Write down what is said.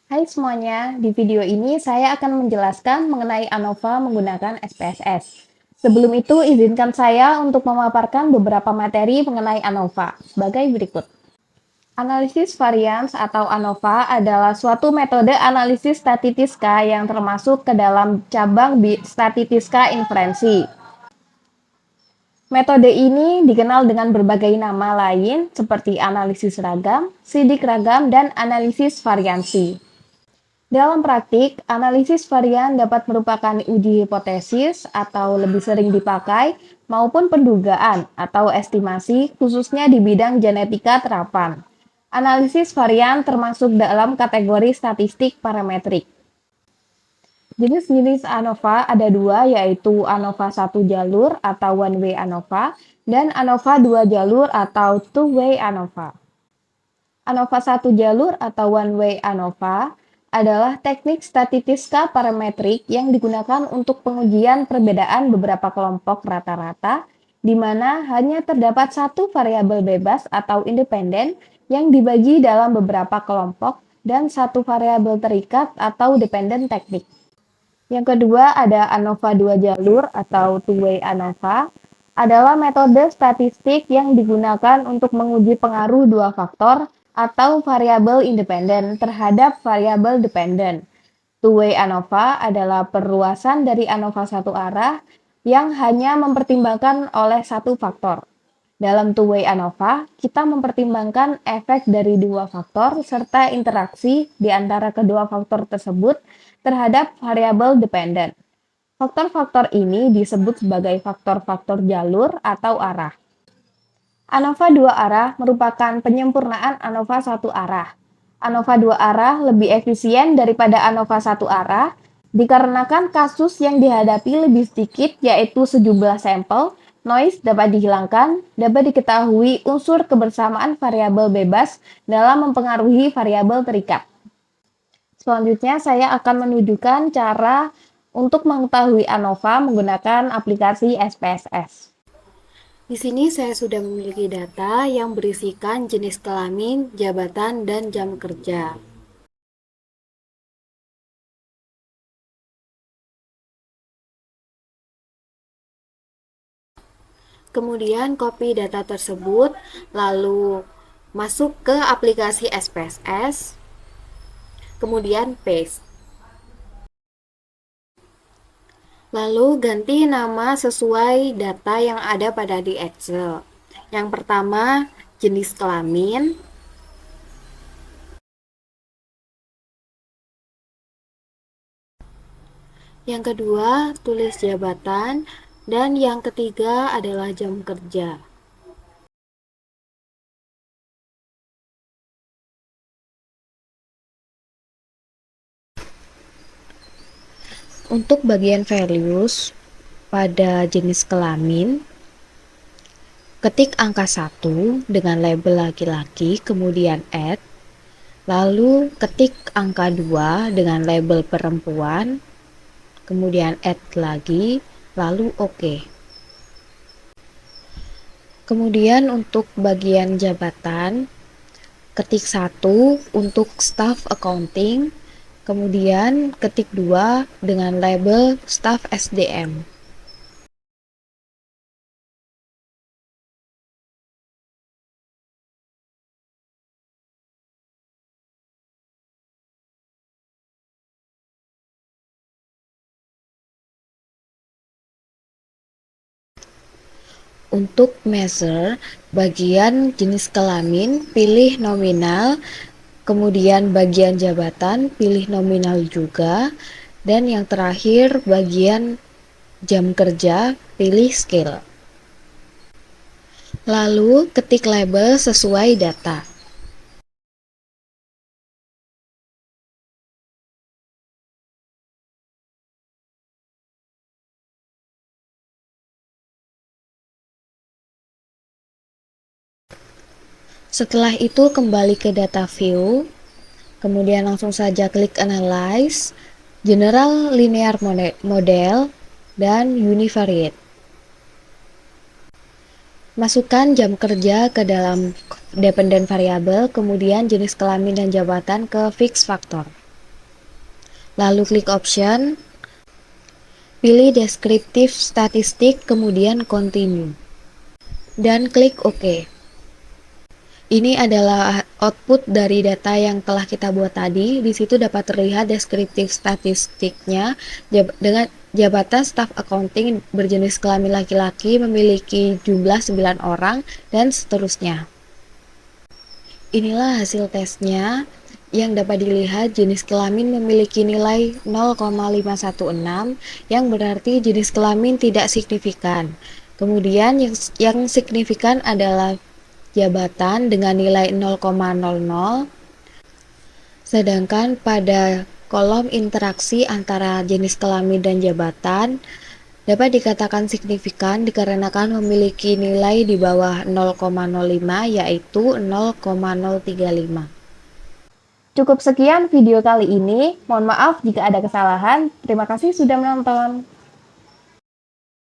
Hai semuanya, di video ini saya akan menjelaskan mengenai ANOVA menggunakan SPSS. Sebelum itu, izinkan saya untuk memaparkan beberapa materi mengenai ANOVA sebagai berikut. Analisis varians atau ANOVA adalah suatu metode analisis statistiska yang termasuk ke dalam cabang statistiska inferensi. Metode ini dikenal dengan berbagai nama lain seperti analisis ragam, sidik ragam, dan analisis variansi. Dalam praktik, analisis varian dapat merupakan uji hipotesis atau lebih sering dipakai maupun pendugaan atau estimasi khususnya di bidang genetika terapan. Analisis varian termasuk dalam kategori statistik parametrik. Jenis-jenis ANOVA ada dua, yaitu ANOVA satu jalur atau one way ANOVA dan ANOVA dua jalur atau two way ANOVA. ANOVA satu jalur atau one way ANOVA adalah teknik statistika parametrik yang digunakan untuk pengujian perbedaan beberapa kelompok rata-rata, di mana hanya terdapat satu variabel bebas atau independen yang dibagi dalam beberapa kelompok dan satu variabel terikat atau dependen teknik. Yang kedua ada ANOVA dua jalur atau two-way ANOVA, adalah metode statistik yang digunakan untuk menguji pengaruh dua faktor atau variabel independen terhadap variabel dependen. Two-way ANOVA adalah perluasan dari ANOVA satu arah yang hanya mempertimbangkan oleh satu faktor. Dalam two-way ANOVA, kita mempertimbangkan efek dari dua faktor serta interaksi di antara kedua faktor tersebut terhadap variabel dependen. Faktor-faktor ini disebut sebagai faktor-faktor jalur atau arah. ANOVA dua arah merupakan penyempurnaan ANOVA satu arah. ANOVA dua arah lebih efisien daripada ANOVA satu arah dikarenakan kasus yang dihadapi lebih sedikit, yaitu sejumlah sampel, noise dapat dihilangkan, dapat diketahui unsur kebersamaan variabel bebas dalam mempengaruhi variabel terikat. Selanjutnya saya akan menunjukkan cara untuk mengetahui ANOVA menggunakan aplikasi SPSS. Di sini saya sudah memiliki data yang berisikan jenis kelamin, jabatan, dan jam kerja. Kemudian copy data tersebut, lalu masuk ke aplikasi SPSS, kemudian paste. Lalu ganti nama sesuai data yang ada pada di Excel. Yang pertama, jenis kelamin. Yang kedua, tulis jabatan. Dan yang ketiga adalah jam kerja. Untuk bagian values pada jenis kelamin, ketik angka 1 dengan label laki-laki, kemudian add, lalu ketik angka 2 dengan label perempuan, kemudian add lagi, lalu OK. Kemudian untuk bagian jabatan, ketik 1 untuk staff accounting, kemudian ketik 2 dengan label staff SDM. Untuk measure, bagian jenis kelamin, pilih nominal, kemudian bagian jabatan, pilih nominal juga, dan yang terakhir bagian jam kerja, pilih scale. Lalu ketik label sesuai data. Setelah itu kembali ke data view, kemudian langsung saja klik analyze, general linear model, dan univariate. Masukkan jam kerja ke dalam dependent variable, kemudian jenis kelamin dan jabatan ke fixed factor. lalu klik option, pilih deskriptif statistik, kemudian continue, dan klik OK. Ini adalah output dari data yang telah kita buat tadi. Di situ dapat terlihat deskriptif statistiknya dengan jabatan staf accounting berjenis kelamin laki-laki memiliki jumlah 9 orang dan seterusnya. Inilah hasil tesnya yang dapat dilihat jenis kelamin memiliki nilai 0,516 yang berarti jenis kelamin tidak signifikan. Kemudian yang signifikan adalah jabatan dengan nilai 0,00, sedangkan pada kolom interaksi antara jenis kelamin dan jabatan dapat dikatakan signifikan dikarenakan memiliki nilai di bawah 0,05 yaitu 0,035. Cukup sekian video kali ini, mohon maaf jika ada kesalahan. Terima kasih sudah menonton.